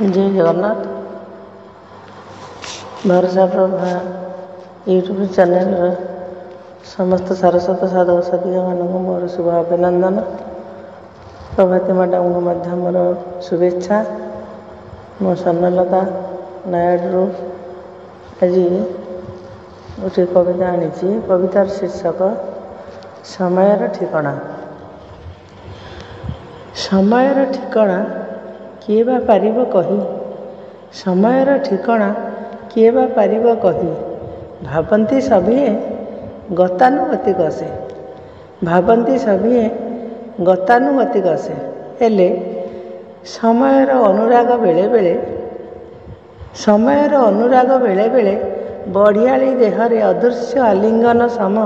जय जगन्नाथ। भरोसा Prabha YouTube channel समस्त सारस्वत साधक साधिका मानक मोर शुभ अभिनंदन। प्रभाती मैडम को मध्य मोर शुभेच्छा। मो स्वर्णलता नयागढ़ आज गोटे कविता आनी। कवितार शीर्षक समयर ठिकणा। समयर ठिकणा किए बा पारिब कही, समयर ठिकणा किए बा पारिब कही, भावती सभिए गतानुगतिक से, भावती सभिए गतानुगतिक से, हेले समयर अनुराग बेले बेले, समयर अनुराग बेले बेले बढ़ियाली देहरे अदृश्य आलिंगन सम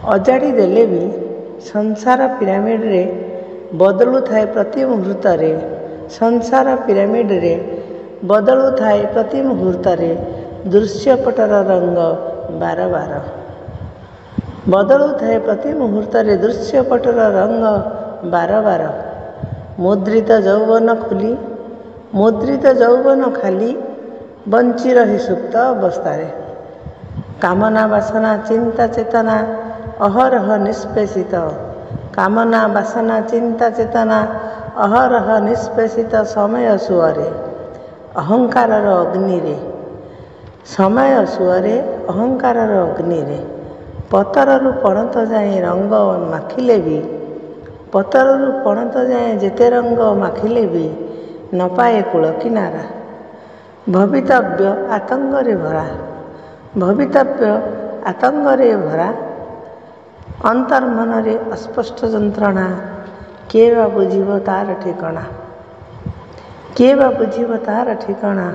अजाड़ी देले भी संसार पिरामिड रे बदलु थाए प्रति मुहूर्त रे, संसार पिरामिड रे बदलु थाए प्रति मुहूर्त रे दृश्यपटर रंग बार बार, बदलु थाए प्रति मुहूर्त रे दृश्यपटर रंग बार बार, मुद्रित यौवन खुली, मुद्रित यौवन खाली बंची रही सुप्त अवस्थारे, कामना वासना चिंता चेतना अहरह निष्पेषित, कामना वासना चिंता चेतना अहरह निष्पेषित समय सुअरे अहंकार अग्नि रे, समय सुअरे अहंकार अग्नि रे पतरु पणत जाए रंग माखिले भी, पतरु पणत जाए जेते रंग माखिले भी न पाए कूल किनारा, भवितव्य आतंकरे भरा, भवितव्य आतंकरे भरा, अंतर्मन रे अस्पष्ट जंत्रणा किए बा बुझिब तार ठिकणा, किए बा बुझिब तार ठिकणा,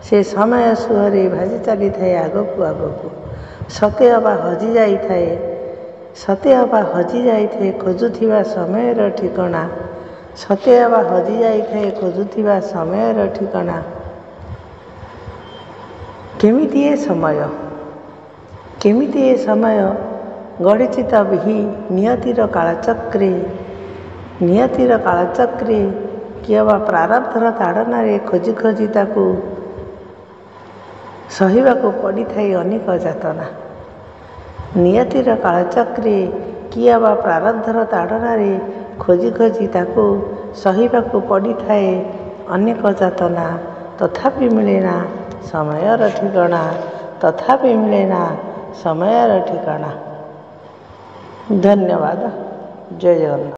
से समय सुहरे भाजी चली थाए आगकू आगकू, सते अबा हजि जाई थाए, सते अबा हजि जाई थाए खोजुथिबा समयर ठिकणा, सते अबा हजि जाई थाए खोजुथिबा समयर ठिकणा। केमिति ए समय, केमिति ए समय गढ़िछि तभी नियतिर कालचक्रे, नियतिर कालचक्रे किए बा प्रारब्धर ताड़ना खोजी खोजी ताकू सहिबाकू पड़ी थाए अनेक जातना, नियतिर कालचक्रे किए बा प्रारब्धर ताड़ना खोजी खोजी ताकू सहिबाकू पड़ी थाए अनेक जातना, तथापि मिलेना समयर ठिकणा, तथापि मिलेना समयर ठिकणा। धन्यवाद। जय जगन्नाथ।